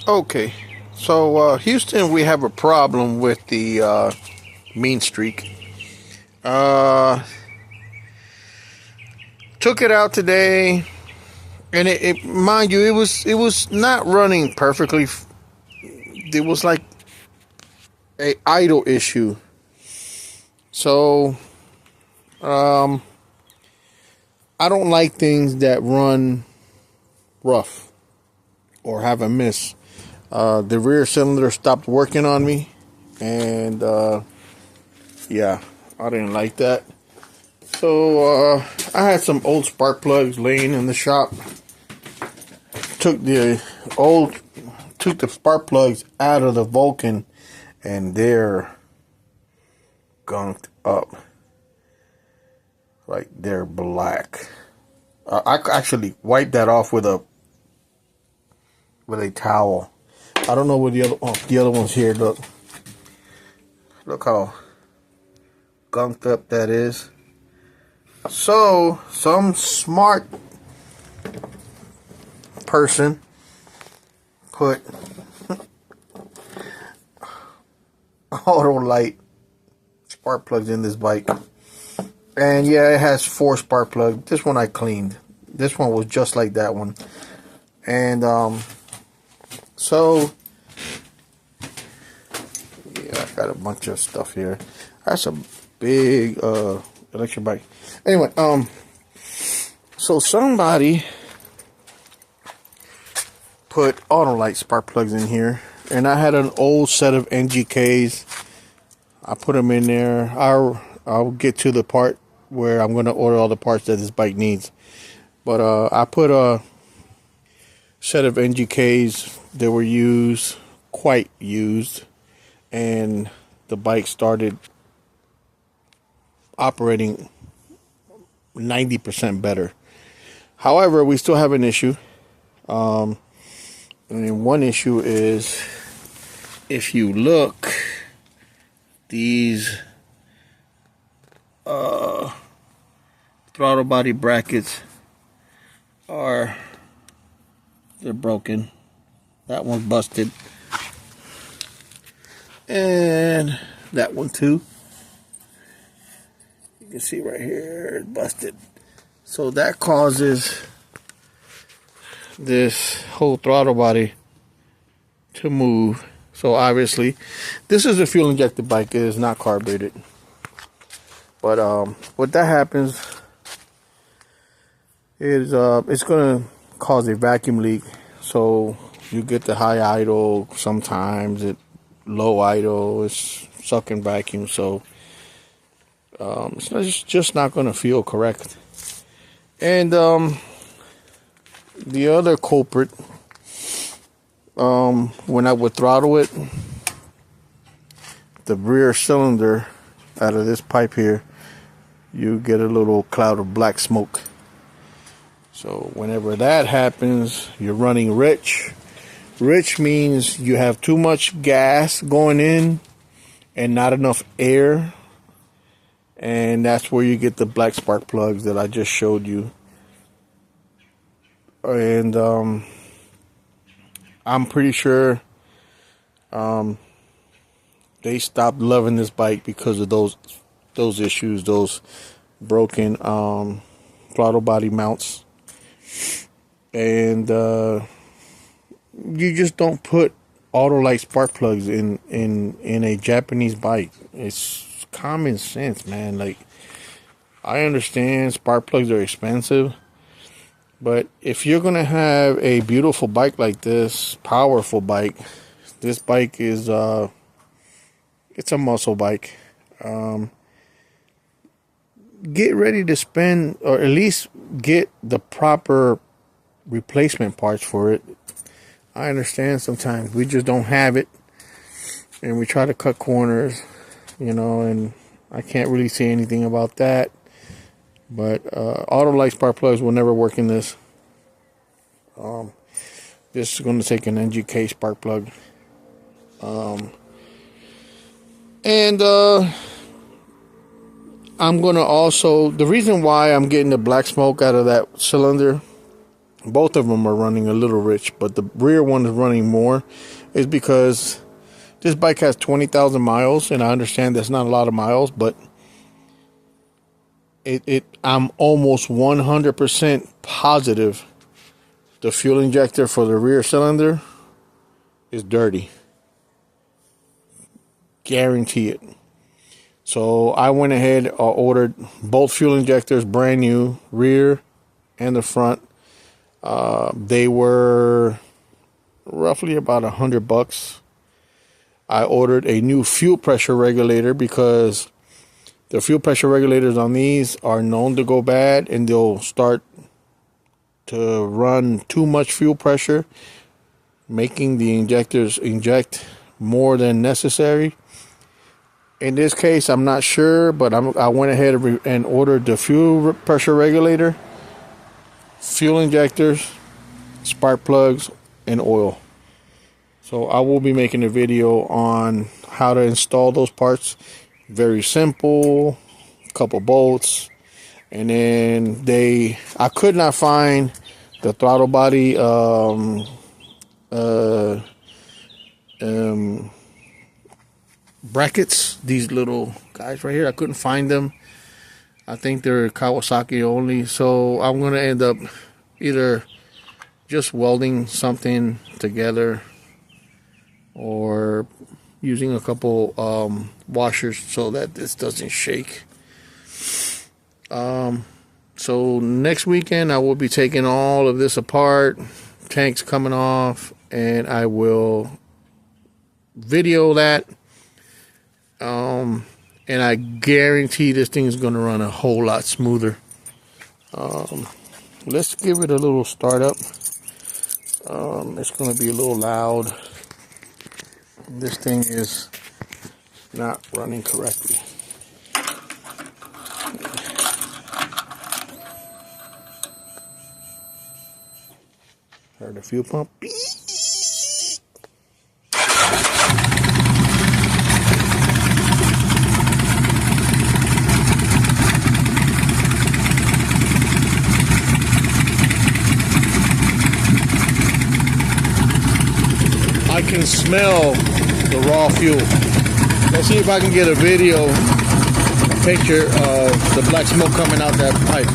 Okay, so Houston, we have a problem with the mean streak. Uh, Took it out today, and mind you, it was not running perfectly. It was like a idle issue. So um, I don't like things that run rough or have a miss. The rear cylinder stopped working on me, and yeah, I didn't like that. So I had some old spark plugs laying in the shop. Took the old, took the spark plugs out of the Vulcan, and they're gunked up, like they're black. I actually wiped that off with a towel. I don't know where the other one's here. Look how gunked up that is. So some smart person put Autolite spark plugs in this bike, and yeah, it has 4 spark plugs. This one I cleaned. This one was just like that one, and so yeah, I got a bunch of stuff here. That's a big electric bike. Anyway, so somebody put Autolite spark plugs in here, and I had an old set of NGKs. I put them in there. I'll get to the part where I'm going to order all the parts that this bike needs. But I put a set of NGKs that were used, quite used, and the bike started operating 90% better. However, we still have an issue. And one issue is, if you look, these throttle body brackets they're broken. That one's busted, and that one too. You can see right here, it's busted. So that causes this whole throttle body to move. So obviously, this is a fuel injected bike. It is not carbureted. But what that happens is it's gonna cause a vacuum leak. So you get the high idle. Sometimes it low idle. It's sucking vacuum. So it's just not gonna feel correct. And the other culprit, when I would throttle it, the rear cylinder out of this pipe here, you get a little cloud of black smoke. So whenever that happens, you're running rich. Rich means you have too much gas going in and not enough air. And that's where you get the black spark plugs that I just showed you. And I'm pretty sure they stopped loving this bike because of those issues, those broken throttle body mounts. And you just don't put Autolite spark plugs in a Japanese bike. It's common sense, man. Like, I understand spark plugs are expensive, but if you're gonna have a beautiful bike like this, powerful bike, this bike is it's a muscle bike. Get ready to spend, or at least get the proper replacement parts for it. I understand sometimes we just don't have it, and we try to cut corners, and I can't really say anything about that. But Autolite spark plugs will never work in this. This is going to take an NGK spark plug. And I'm going to also, the reason why I'm getting the black smoke out of that cylinder Both of them are running a little rich, but the rear one is running more. Is because this bike has 20,000 miles, and I understand that's not a lot of miles, but I'm almost 100% positive the fuel injector for the rear cylinder is dirty. Guarantee it. So I went ahead, ordered both fuel injectors brand new, rear and the front. They were roughly about $100. I ordered a new fuel pressure regulator because the fuel pressure regulators on these are known to go bad, and they'll start to run too much fuel pressure, making the injectors inject more than necessary. In this case, I'm not sure, but I went ahead and ordered the fuel pressure regulator, fuel injectors, spark plugs, and oil. So I will be making a video on how to install those parts. Very simple, couple bolts, and then I could not find the throttle body brackets, these little guys right here. I couldn't find them. I think they're Kawasaki only, so I'm gonna end up either just welding something together or using a couple washers so that this doesn't shake. So next weekend I will be taking all of this apart, tanks coming off, and I will video that. And I guarantee this thing is going to run a whole lot smoother. Let's give it a little start up. It's going to be a little loud. This thing is not running correctly. Heard the fuel pump. I can smell the raw fuel. Let's see if I can get a video, a picture of the black smoke coming out that pipe.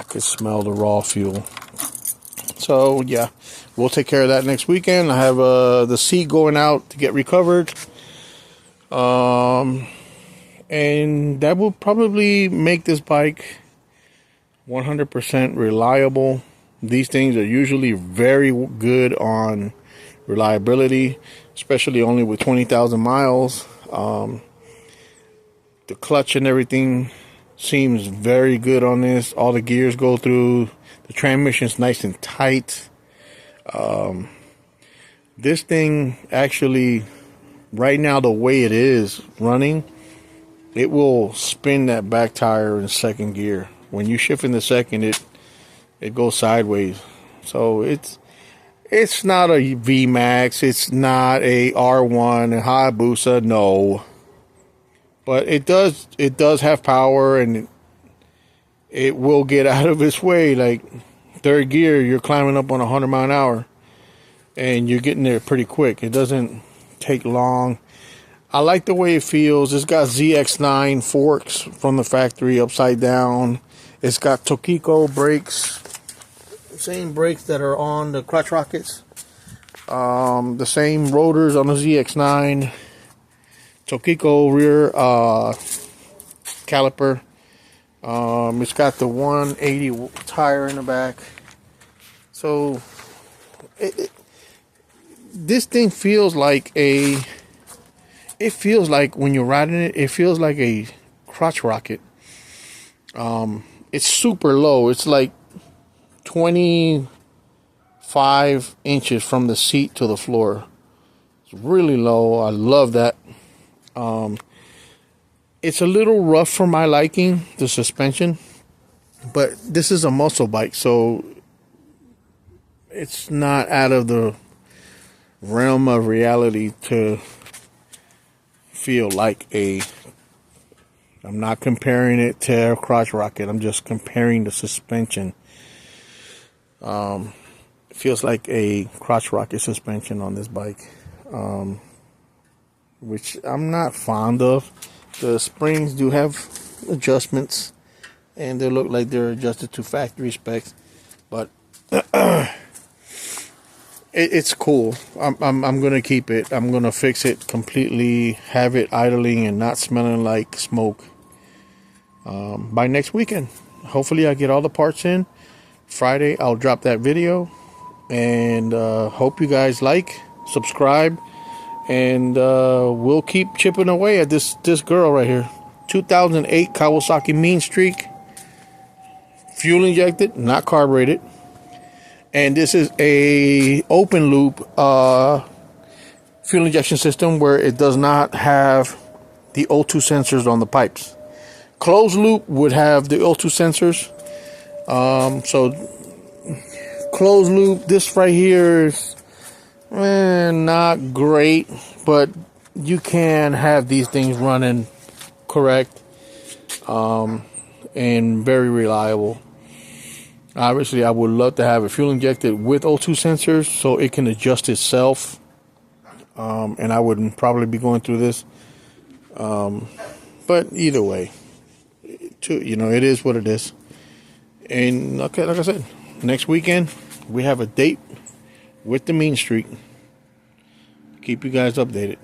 Could smell the raw fuel. So yeah, we'll take care of that next weekend. I have the seat going out to get recovered, and that will probably make this bike 100% reliable. These things are usually very good on reliability, especially only with 20,000 miles. The clutch and everything seems very good on this. All the gears go through. The transmission's nice and tight. This thing actually, right now, the way it is running, it will spin that back tire in second gear. When you shift in the second, it goes sideways. So it's not a VMAX. It's not a R1 a Hayabusa. No. But it does have power, and it will get out of its way. Like third gear, you're climbing up on 100 mile an hour, and you're getting there pretty quick. It doesn't take long. I like the way it feels. It's got ZX9 forks from the factory upside down. It's got Tokiko brakes, same brakes that are on the Clutch Rockets. The same rotors on the ZX9. Tokiko rear caliper. It's got the 180 tire in the back. So this thing feels like when you're riding it, it feels like a crotch rocket. It's super low. It's like 25 inches from the seat to the floor. It's really low. I love that. It's a little rough for my liking, the suspension, but this is a muscle bike, so it's not out of the realm of reality to feel like I'm not comparing it to a crotch rocket. I'm just comparing the suspension. It feels like a crotch rocket suspension on this bike, which I'm not fond of. The springs do have adjustments, and they look like they're adjusted to factory specs, but it's cool. I'm gonna keep it. I'm gonna fix it completely, have it idling and not smelling like smoke by next weekend. Hopefully I get all the parts in. Friday I'll drop that video, and hope you guys subscribe, and we'll keep chipping away at this girl right here. 2008 Kawasaki Mean Streak, fuel injected, not carbureted. And this is a open loop fuel injection system where it does not have the O2 sensors on the pipes. Closed loop would have the O2 sensors. So closed loop, this right here is not great, but you can have these things running correct and very reliable. Obviously, I would love to have it fuel injected with O2 sensors so it can adjust itself. And I wouldn't probably be going through this. But either way, it is what it is. And okay, like I said, next weekend we have a date with the Mean Streak. Keep you guys updated.